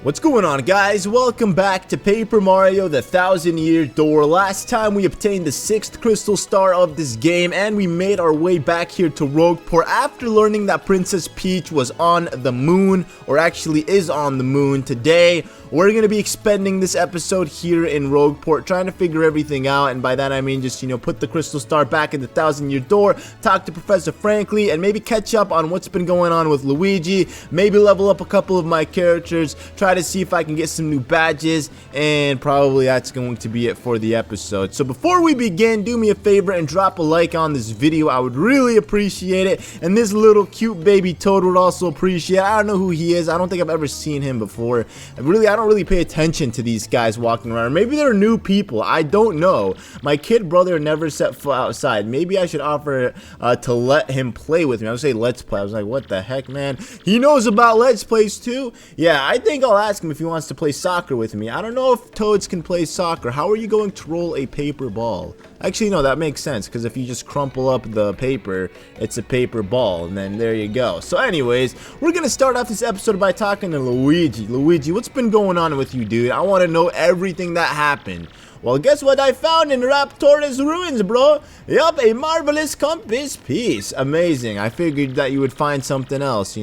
What's going on, guys? Welcome back to Paper Mario the 1000-Year Door. Last time we obtained the 6th crystal star of this game and we made our way back here to Rogueport after learning that Princess Peach was on the moon, or actually is on the moon. Today we're going to be expending this episode here in Rogueport, trying to figure everything out, and by that I mean just, put the crystal star back in the 1000-Year Door, talk to Professor Frankly, and maybe catch up on what's been going on with Luigi, maybe level up a couple of my characters, try to see if I can get some new badges, and probably that's going to be it for the episode. So before we begin, do me a favor and drop a like on this video. I would really appreciate it, and this little cute baby Toad would also appreciate it. I don't know who he is. I don't think I've ever seen him before. I don't really pay attention to these guys walking around. Maybe they're new people. I don't know. My kid brother never set foot outside. Maybe I should offer to let him play with me. I was say let's play. I was like, what the heck, man? He knows about let's plays too? Yeah, I think I'll ask him if he wants to play soccer with me. I don't know if Toads can play soccer. How are you going to roll a paper ball? Actually, no, that makes sense, because if you just crumple up the paper, it's a paper ball, and then there you go. So anyways, we're going to start off this episode by talking to Luigi. Luigi, what's been going on with you, dude? I want to know everything that happened. Well, guess what I found in Raptora's ruins, bro? Yup, a marvelous compass piece. Amazing. I figured that you would find something else,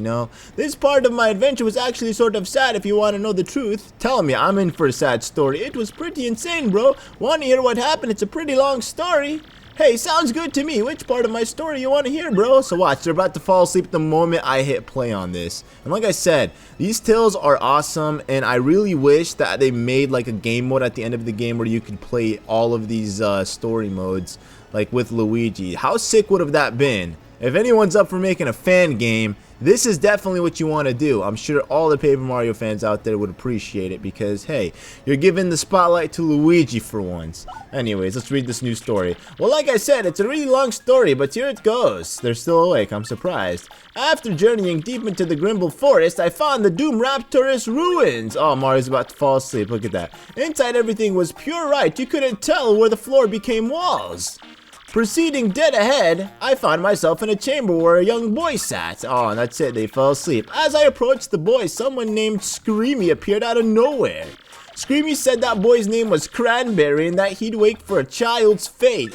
This part of my adventure was actually sort of sad, if you want to know the truth. Tell me, I'm in for a sad story. It was pretty insane, bro. Want to hear what happened? It's a pretty long story. Hey, sounds good to me. Which part of my story you want to hear, bro? So watch, they're about to fall asleep the moment I hit play on this. And like I said, these tales are awesome, and I really wish that they made like a game mode at the end of the game where you could play all of these story modes, like with Luigi. How sick would have that been? If anyone's up for making a fan game, this is definitely what you want to do. I'm sure all the Paper Mario fans out there would appreciate it because, hey, you're giving the spotlight to Luigi for once. Anyways, let's read this new story. Well, like I said, it's a really long story, but here it goes. They're still awake, I'm surprised. After journeying deep into the Grimble Forest, I found the Doom Raptorous ruins. Oh, Mario's about to fall asleep, look at that. Inside everything was pure white. You couldn't tell where the floor became walls. Proceeding dead ahead, I found myself in a chamber where a young boy sat. Oh, and that's it, they fell asleep. As I approached the boy, someone named Screamy appeared out of nowhere. Screamy said that boy's name was Cranberry and that he'd wait for a child's fate.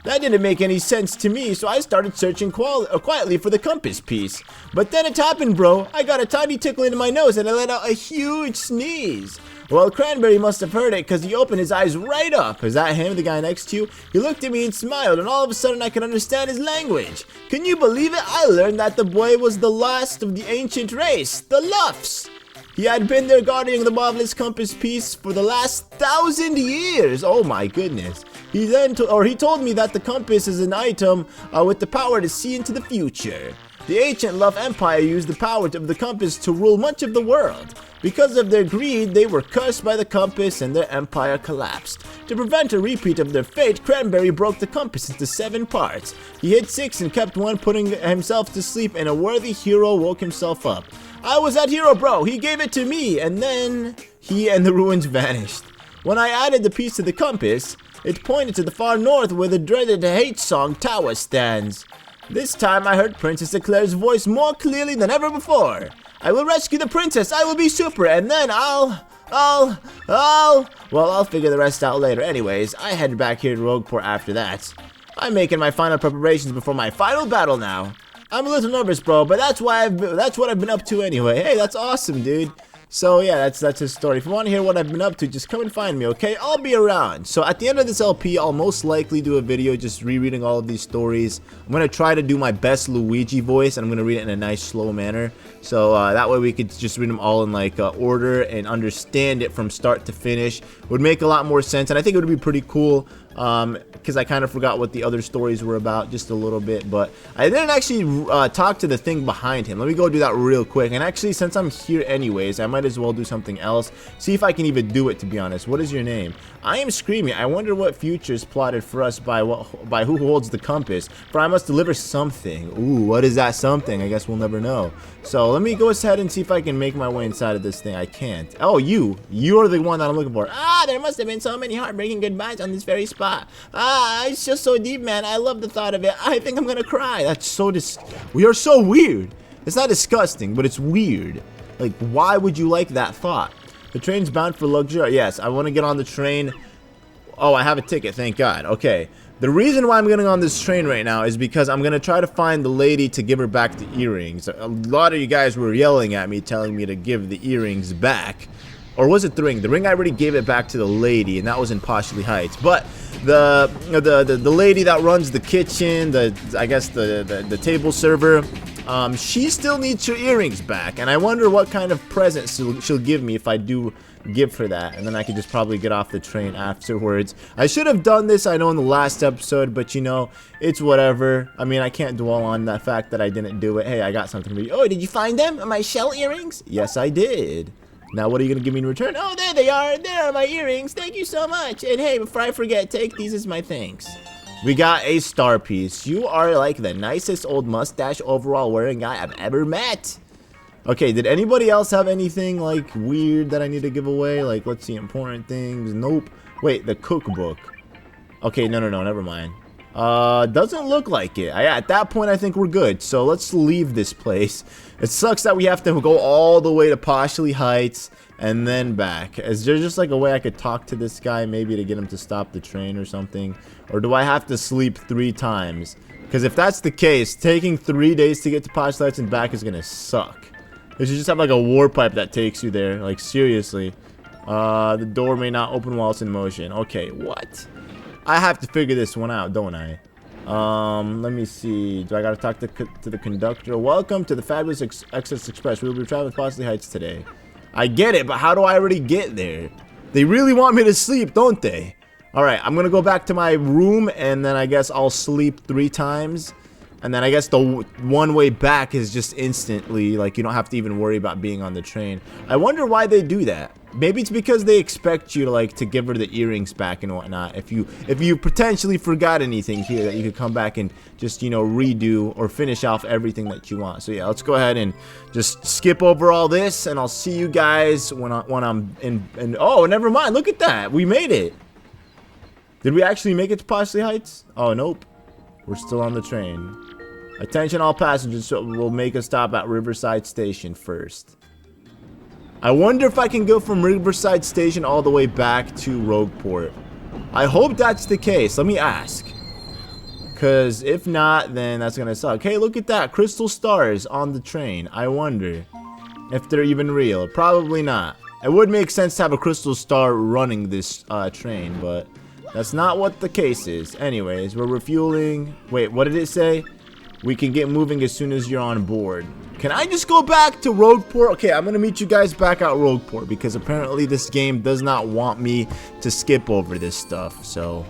That didn't make any sense to me, so I started searching quietly for the compass piece. But then it happened, bro. I got a tiny tickle in my nose and I let out a huge sneeze. Well, Cranberry must have heard it because he opened his eyes right up. Is that him, the guy next to you? He looked at me and smiled, and all of a sudden I could understand his language. Can you believe it? I learned that the boy was the last of the ancient race, the Luffs. He had been there guarding the marvelous compass piece for the last 1000 years. Oh my goodness. He told me that the compass is an item with the power to see into the future. The ancient Luff Empire used the power of the compass to rule much of the world. Because of their greed, they were cursed by the compass and their empire collapsed. To prevent a repeat of their fate, Cranberry broke the compass into 7 parts. He hid 6 and kept one, putting himself to sleep, and a worthy hero woke himself up. I was that hero, bro. He gave it to me, and then he and the ruins vanished. When I added the piece to the compass, it pointed to the far north where the dreaded hate song tower stands. This time I heard Princess Eclair's voice more clearly than ever before. I will rescue the princess, I will be super, and then well, I'll figure the rest out later. Anyways, I head back here to Rogueport after that. I'm making my final preparations before my final battle now. I'm a little nervous, bro, but that's what I've been up to anyway. Hey, that's awesome, dude. So yeah, that's his story. If you want to hear what I've been up to, just come and find me, okay? I'll be around. So at the end of this LP, I'll most likely do a video just rereading all of these stories. I'm going to try to do my best Luigi voice, and I'm going to read it in a nice, slow manner. So that way we could just read them all in like order and understand it from start to finish. It would make a lot more sense, and I think it would be pretty cool. Because I kind of forgot what the other stories were about just a little bit, but I didn't actually talk to the thing behind him. Let me go do that real quick. And actually, since I'm here anyways, I might as well do something else. See if I can even do it, to be honest. What is your name? I am Screamy. I wonder what future is plotted for us by who holds the compass. For I must deliver something. Ooh, what is that something? I guess we'll never know. So let me go ahead and see if I can make my way inside of this thing. I can't. Oh, you're the one that I'm looking for. There must have been so many heartbreaking goodbyes on this very spot. It's just so deep, man. I love the thought of it. I think I'm gonna cry. That's so we are so weird. It's not disgusting, but it's weird. Like, why would you like that thought? The train's bound for luxury. Yes, I want to get on the train. Oh, I have a ticket, thank God. Okay. The reason why I'm getting on this train right now is because I'm going to try to find the lady to give her back the earrings. A lot of you guys were yelling at me, telling me to give the earrings back. Or was it the ring? The ring, I already gave it back to the lady, and that was in Poshley Heights. But the lady that runs the kitchen, I guess the table server, she still needs her earrings back. And I wonder what kind of present she'll give me if I do give her that, and then I could just probably get off the train afterwards. I should have done this, I know, in the last episode, but you know, it's whatever. I mean, I can't dwell on that fact that I didn't do it. Hey, I got something for you. Oh, did you find them? My shell earrings? Yes, I did. Now, what are you gonna give me in return? Oh, there they are. There are my earrings. Thank you so much. And hey, before I forget, take these as my thanks. We got a star piece. You are like the nicest old mustache overall wearing guy I've ever met. Okay, did anybody else have anything, like, weird that I need to give away? Like, let's see, important things. Nope. Wait, the cookbook. Okay, no, never mind. Doesn't look like it. At that point, I think we're good. So, let's leave this place. It sucks that we have to go all the way to Poshley Heights and then back. Is there just, like, a way I could talk to this guy, maybe to get him to stop the train or something? Or do I have to sleep 3 times? Because if that's the case, taking 3 days to get to Poshley Heights and back is gonna suck. They should just have like a war pipe that takes you there. Like, seriously. The door may not open while it's in motion. Okay, what? I have to figure this one out, don't I? Let me see. Do I gotta talk to the conductor? Welcome to the fabulous Exodus Express. We will be traveling to Postley Heights today. I get it, but how do I already get there? They really want me to sleep, don't they? Alright, I'm gonna go back to my room, and then I guess I'll sleep 3 times. And then I guess the one way back is just instantly, like, you don't have to even worry about being on the train. I wonder why they do that. Maybe it's because they expect you to, like, to give her the earrings back and whatnot. If you potentially forgot anything here, that you could come back and just, you know, redo or finish off everything that you want. So yeah, let's go ahead and just skip over all this, and I'll see you guys when I'm in. Oh, never mind. Look at that. We made it. Did we actually make it to Poshley Heights? Oh, nope. We're still on the train. Attention all passengers, so we'll make a stop at Riverside Station first. I wonder if I can go from Riverside Station all the way back to Rogueport. I hope that's the case. Let me ask. Because if not, then that's going to suck. Hey, look at that. Crystal stars on the train. I wonder if they're even real. Probably not. It would make sense to have a crystal star running this train, but that's not what the case is. Anyways, we're refueling. Wait, what did it say? We can get moving as soon as you're on board. Can I just go back to Rogueport? Okay, I'm gonna meet you guys back at Rogueport because apparently this game does not want me to skip over this stuff, so.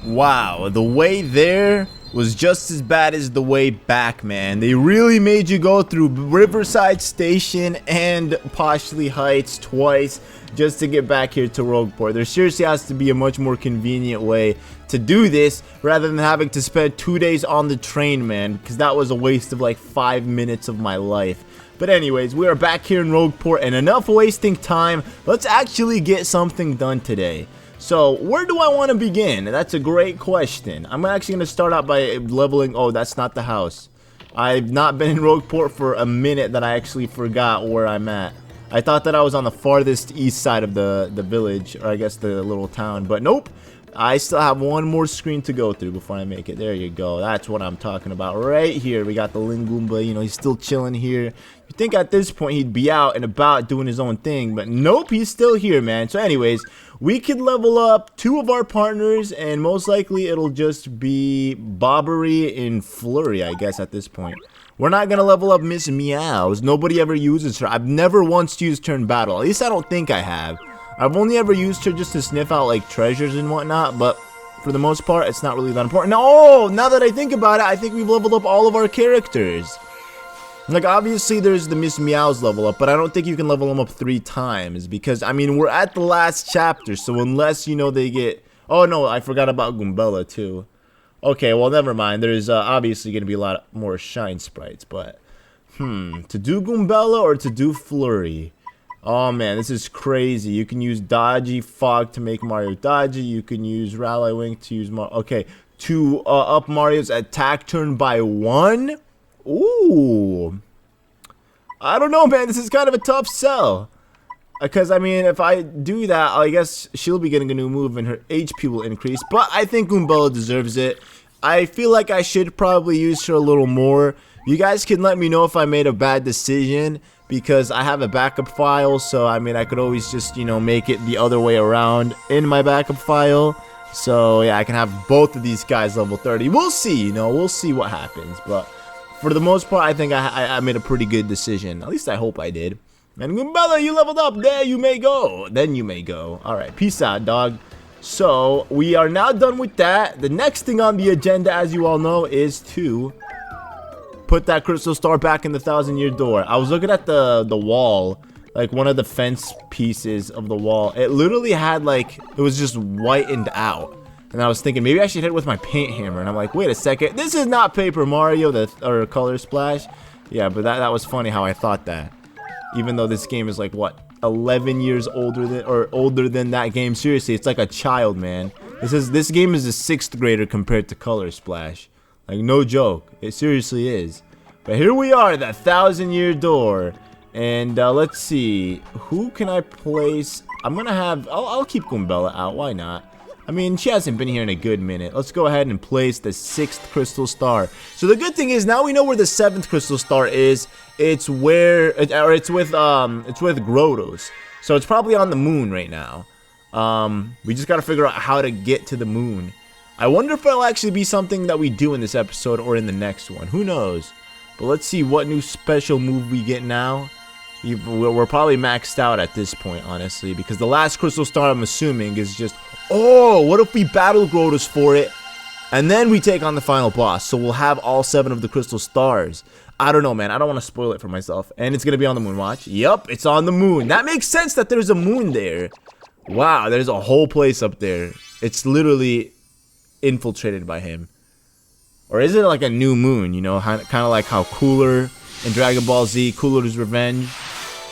Wow, the way there was just as bad as the way back, man. They really made you go through Riverside Station and Poshley Heights twice just to get back here to Rogueport. There seriously has to be a much more convenient way to do this rather than having to spend 2 days on the train, man, because that was a waste of like 5 minutes of my life. But anyways, we are back here in Rogueport, and enough wasting time. Let's actually get something done today. So, where do I want to begin? That's a great question. I'm actually going to start out by leveling. Oh, that's not the house. I've not been in Rogueport for a minute that I actually forgot where I'm at. I thought that I was on the farthest east side of the village, or I guess the little town, but nope. I still have one more screen to go through before I make it. There you go. That's what I'm talking about. Right here, we got the Lingoomba. You know, he's still chilling here. You think at this point he'd be out and about doing his own thing, but nope, he's still here, man. So anyways, we could level up 2 of our partners, and most likely it'll just be Bobbery and Flurry, I guess, at this point. We're not going to level up Miss Meows. Nobody ever uses her. I've never once used her in battle. At least I don't think I have. I've only ever used her just to sniff out, like, treasures and whatnot, but for the most part, it's not really that important. No, now that I think about it, I think we've leveled up all of our characters. Like, obviously, there's the Miss Meows level up, but I don't think you can level them up 3 times, because, I mean, we're at the last chapter, so unless, you know, they get... Oh, no, I forgot about Goombella, too. Okay, well, never mind. There's obviously going to be a lot more shine sprites, but... to do Goombella or to do Flurry? Oh, man, this is crazy. You can use Dodgy Fog to make Mario dodgy. You can use Rally Wing to use Mario... Okay, to up Mario's attack turn by 1. Ooh. I don't know, man. This is kind of a tough sell. Because, I mean, if I do that, I guess she'll be getting a new move and her HP will increase. But I think Goombella deserves it. I feel like I should probably use her a little more. You guys can let me know if I made a bad decision, because I have a backup file. So, I mean, I could always just, you know, make it the other way around in my backup file. So, yeah, I can have both of these guys level 30. We'll see, you know, we'll see what happens. But for the most part, I think I made a pretty good decision. At least I hope I did. And Goombella, you leveled up. There you may go. Then you may go. Alright, peace out, dog. So, we are now done with that. The next thing on the agenda, as you all know, is to put that crystal star back in the 1,000-year door. I was looking at the wall, like one of the fence pieces of the wall. It literally had, like, it was just whitened out. And I was thinking, maybe I should hit it with my paint hammer. And I'm like, wait a second. This is not Paper Mario or Color Splash. Yeah, but that was funny how I thought that. Even though this game is like, what, 11 years older than that game. Seriously, it's like a child, man. This game is a 6th grader compared to Color Splash. Like, no joke. It seriously is. But here we are, that 1,000-year door. And let's see. Who can I place? I'm gonna have... I'll keep Goombella out. Why not? I mean, she hasn't been here in a good minute. Let's go ahead and place the 6th crystal star. So the good thing is, now we know where the 7th crystal star is. It's with Grotto's. So it's probably on the moon right now. We just gotta figure out how to get to the moon. I wonder if it'll actually be something that we do in this episode or in the next one. Who knows? But let's see what new special move we get now. We're probably maxed out at this point, honestly, because the last crystal star, I'm assuming, is just... Oh, what if we battle Grotto's for it, and then we take on the final boss? So we'll have all 7 of the crystal stars. I don't know, man. I don't want to spoil it for myself. And it's going to be on the moon, watch. Yup, it's on the moon. That makes sense that there's a moon there. Wow, there's a whole place up there. It's literally infiltrated by him. Or is it like a new moon, you know? Kind of like how Cooler in Dragon Ball Z, Cooler's Revenge,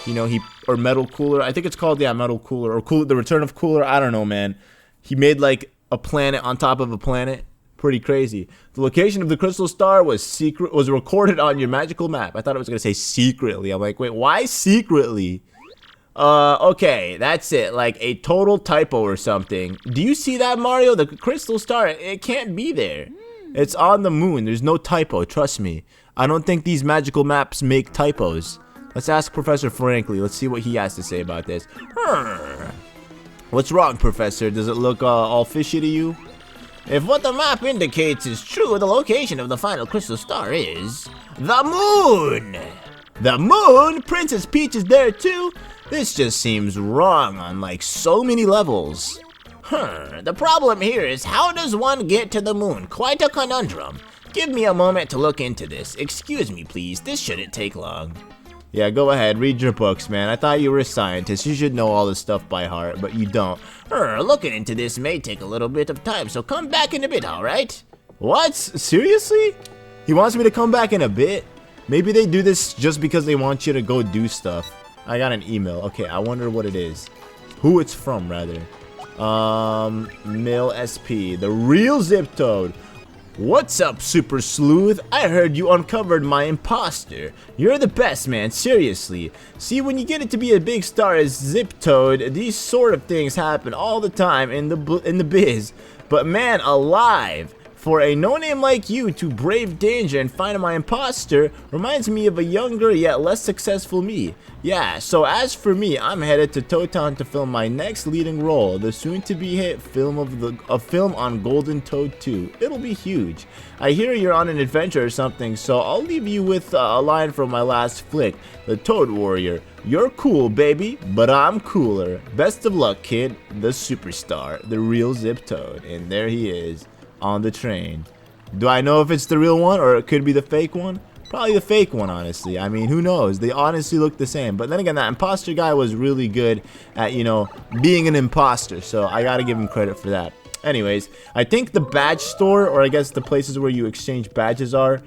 you know, or Metal Cooler. I think it's called, yeah, Metal Cooler. Or The Return of Cooler. I don't know, man. He made like a planet on top of a planet. Pretty crazy. The location of the crystal star was recorded on your magical map. I thought it was gonna say secretly. I'm like, wait, why secretly? Okay, that's it. Like a total typo or something. Do you see that, Mario? The crystal star, it can't be there. It's on the moon. There's no typo, trust me. I don't think these magical maps make typos. Let's ask Professor Frankly. Let's see what he has to say about this. What's wrong, Professor? Does it look all fishy to you? If what the map indicates is true, the location of the final crystal star is... the moon! The moon? Princess Peach is there too? This just seems wrong on like so many levels. The problem here is, how does one get to the moon? Quite a conundrum. Give me a moment to look into this. Excuse me, please. This shouldn't take long. Yeah, go ahead. Read your books, man. I thought you were a scientist. You should know all this stuff by heart, but you don't. Looking into this may take a little bit of time, so come back in a bit, alright? What? Seriously? He wants me to come back in a bit? Maybe they do this just because they want you to go do stuff. I got an email. Okay, I wonder what it is. Who it's from, rather. Mill SP. The real Zip Toad. What's up, Super Sleuth? I heard you uncovered my imposter. You're the best, man, seriously. See, when you get it to be a big star as Zip Toad, these sort of things happen all the time in the biz. But man, alive. For a no-name like you to brave danger and find my imposter reminds me of a younger yet less successful me. Yeah, so as for me, I'm headed to Toad Town to film my next leading role, the soon-to-be hit film on Golden Toad 2. It'll be huge. I hear you're on an adventure or something, so I'll leave you with a line from my last flick, The Toad Warrior. You're cool, baby, but I'm cooler. Best of luck, kid. The superstar, the real Zip Toad, and there he is. On the train. Do I know if it's the real one or it could be the fake one? Probably the fake one, honestly. I mean, who knows? They honestly look the same. But then again, that imposter guy was really good at, you know, being an imposter. So I gotta give him credit for that. Anyways, I think the badge store, or I guess the places where you exchange badges are,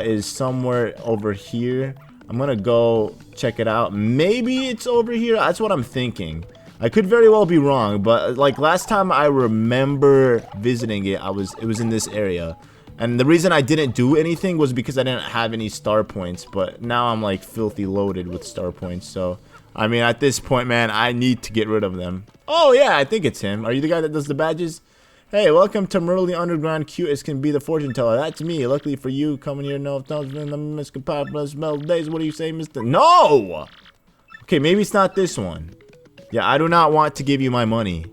is somewhere over here. I'm gonna go check it out. Maybe it's over here. That's what I'm thinking. I could very well be wrong, but like last time I remember visiting it, it was in this area. And the reason I didn't do anything was because I didn't have any star points, but now I'm like filthy loaded with star points, so I mean at this point, man, I need to get rid of them. Oh yeah, I think it's him. Are you the guy that does the badges? Hey, welcome to Merly Underground, cute as can be the fortune teller. That's me. Luckily for you, coming here, no, days. What do you say, Mr. No! Okay, maybe it's not this one. Yeah, I do not want to give you my money.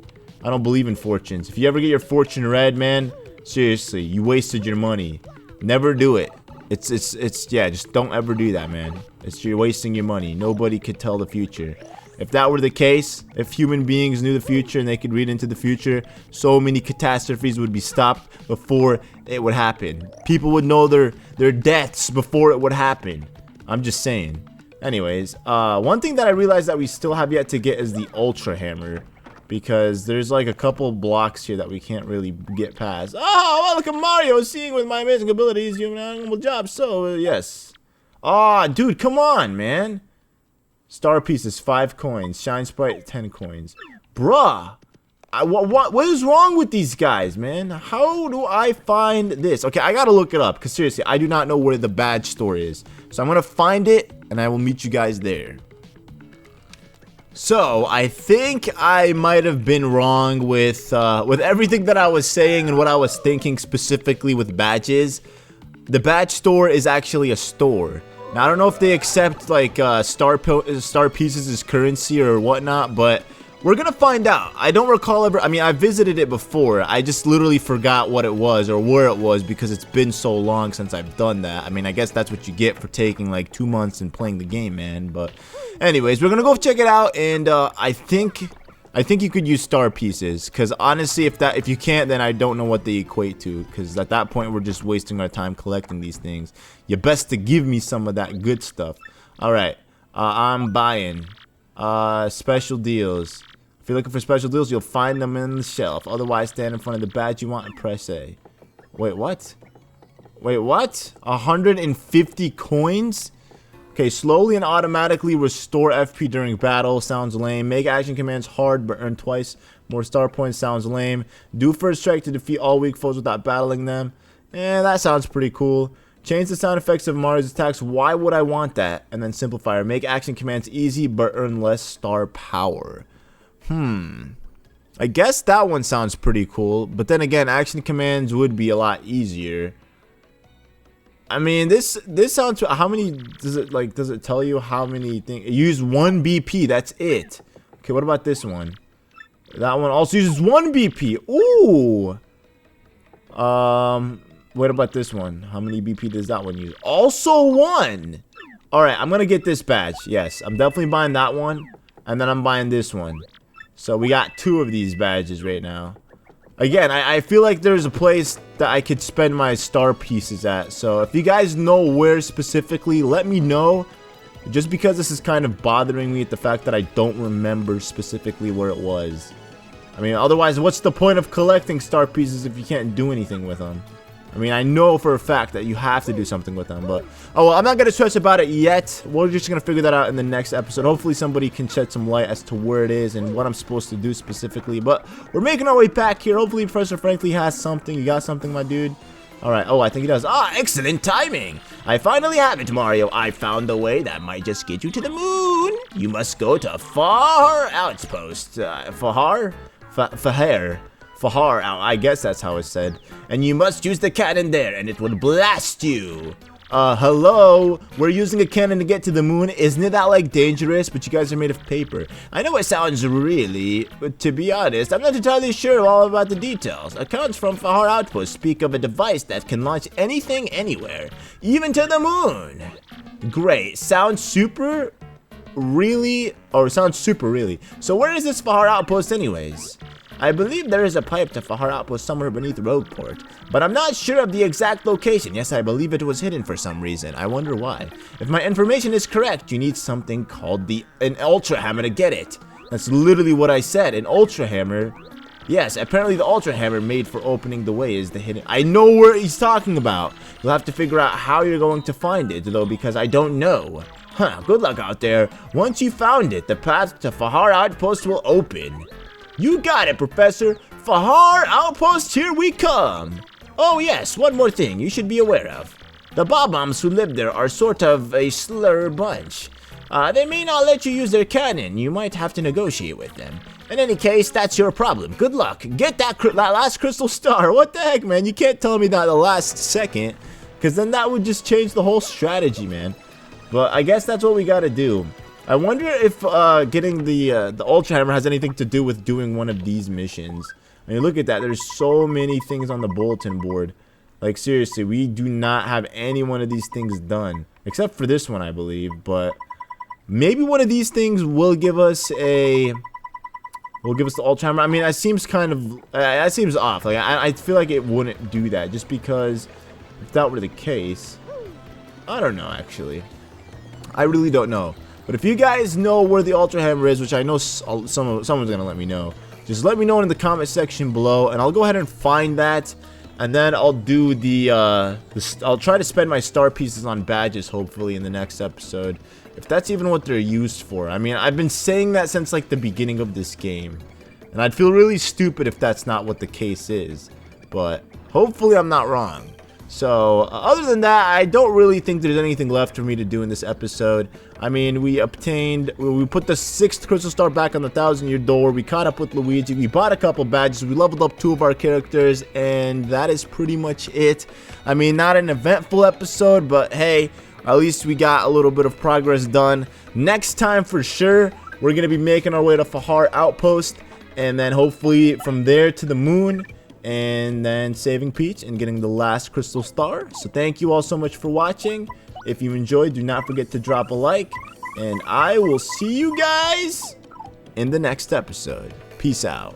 I don't believe in fortunes. If you ever get your fortune read, man, seriously, you wasted your money. Never do it. Yeah, just don't ever do that, man. You're wasting your money. Nobody could tell the future. If that were the case, if human beings knew the future and they could read into the future, so many catastrophes would be stopped before it would happen. People would know their deaths before it would happen. I'm just saying. Anyways, one thing that I realized that we still have yet to get is the Ultra Hammer. Because there's like a couple blocks here that we can't really get past. Oh, well, look at Mario. Seeing with my amazing abilities, you have an honorable job. So, yes. Oh, dude, come on, man. Star pieces, 5 coins. Shine Sprite, 10 coins. Bruh. What is wrong with these guys, man? How do I find this? Okay, I gotta look it up. Because seriously, I do not know where the badge store is. So I'm gonna find it, and I will meet you guys there. So, I think I might have been wrong with everything that I was saying and what I was thinking specifically with badges. The badge store is actually a store. Now, I don't know if they accept, like, star pieces as currency or whatnot, but we're gonna find out. I don't recall ever, I mean, I visited it before. I just literally forgot what it was or where it was because it's been so long since I've done that. I mean, I guess that's what you get for taking, like, 2 months and playing the game, man, but anyways, we're gonna go check it out, and I think you could use star pieces, because honestly, if you can't, then I don't know what they equate to, because at that point, we're just wasting our time collecting these things. You're best to give me some of that good stuff. Alright, I'm buying. Special deals. If you're looking for special deals, you'll find them in the shelf. Otherwise, stand in front of the badge you want and press A. Wait, what? Wait, what? 150 coins? Okay, slowly and automatically restore FP during battle. Sounds lame. Make action commands hard but earn twice more star points. Sounds lame. Do first strike to defeat all weak foes without battling them. That sounds pretty cool. Change the sound effects of Mario's attacks. Why would I want that? And then simplifier. Make action commands easy but earn less star power. I guess that one sounds pretty cool. But then again, action commands would be a lot easier. I mean, this sounds. How many does it tell you how many things? Use 1 BP. That's it. Okay, what about this one? That one also uses 1 BP. Ooh. What about this one? How many BP does that one use? Also 1. All right, I'm gonna get this badge. Yes, I'm definitely buying that one, and then I'm buying this one. So we got 2 of these badges right now. Again, I feel like there's a place that I could spend my star pieces at. So if you guys know where specifically, let me know. Just because this is kind of bothering me at the fact that I don't remember specifically where it was. I mean, otherwise, what's the point of collecting star pieces if you can't do anything with them? I mean, I know for a fact that you have to do something with them, but oh well, I'm not gonna stress about it yet. We're just gonna figure that out in the next episode. Hopefully somebody can shed some light as to where it is and what I'm supposed to do specifically, but we're making our way back here. Hopefully Professor Frankly has something. You got something, my dude? Alright, oh, I think he does. Ah, excellent timing! I finally have it, Mario. I found a way that might just get you to the moon. You must go to Far Outpost. Fahar, I guess that's how it's said. And you must use the cannon there, and it will blast you. Hello? We're using a cannon to get to the moon. Isn't it that, like, dangerous? But you guys are made of paper. I know it sounds really, but to be honest, I'm not entirely sure all about the details. Accounts from Fahar Outpost speak of a device that can launch anything anywhere, even to the moon. Great. Sounds super really. So where is this Fahar Outpost anyways? I believe there is a pipe to Fahar Outpost somewhere beneath Rogueport, but I'm not sure of the exact location. Yes, I believe it was hidden for some reason. I wonder why. If my information is correct, you need something called an Ultra Hammer to get it. That's literally what I said, an Ultra Hammer. Yes, apparently the Ultra Hammer made for opening the way is the hidden. I know where he's talking about. You'll have to figure out how you're going to find it, though, because I don't know. Huh, good luck out there. Once you found it, the path to Fahar Outpost will open. You got it, Professor. Fahar Outpost, here we come. Oh yes, one more thing you should be aware of. The Bob-ombs who live there are sort of a slur bunch. They may not let you use their cannon. You might have to negotiate with them. In any case, that's your problem. Good luck. Get that last crystal star. What the heck, man? You can't tell me that the last second, because then that would just change the whole strategy, man. But I guess that's what we gotta do. I wonder if getting the Ultra Hammer has anything to do with doing one of these missions. I mean, look at that. There's so many things on the bulletin board. Like, seriously, we do not have any one of these things done. Except for this one, I believe. But maybe one of these things will give us a... will give us the Ultra Hammer. I mean, that seems kind of... that seems off. Like, I feel like it wouldn't do that. Just because if that were the case... I don't know, actually. I really don't know. But if you guys know where the Ultra Hammer is, which I know someone's going to let me know, just let me know in the comment section below, and I'll go ahead and find that. And then I'll do I'll try to spend my star pieces on badges, hopefully, in the next episode. If that's even what they're used for. I mean, I've been saying that since, like, the beginning of this game. And I'd feel really stupid if that's not what the case is. But hopefully I'm not wrong. So, other than that, I don't really think there's anything left for me to do in this episode. I mean, we put the 6th crystal star back on the 1,000-year door. We caught up with Luigi. We bought a couple badges. We leveled up 2 of our characters. And that is pretty much it. I mean, not an eventful episode, but hey, at least we got a little bit of progress done. Next time, for sure, we're going to be making our way to Fahar Outpost. And then hopefully from there to the moon. And then saving Peach and getting the last crystal star. So thank you all so much for watching. If you enjoyed, do not forget to drop a like. And I will see you guys in the next episode. Peace out.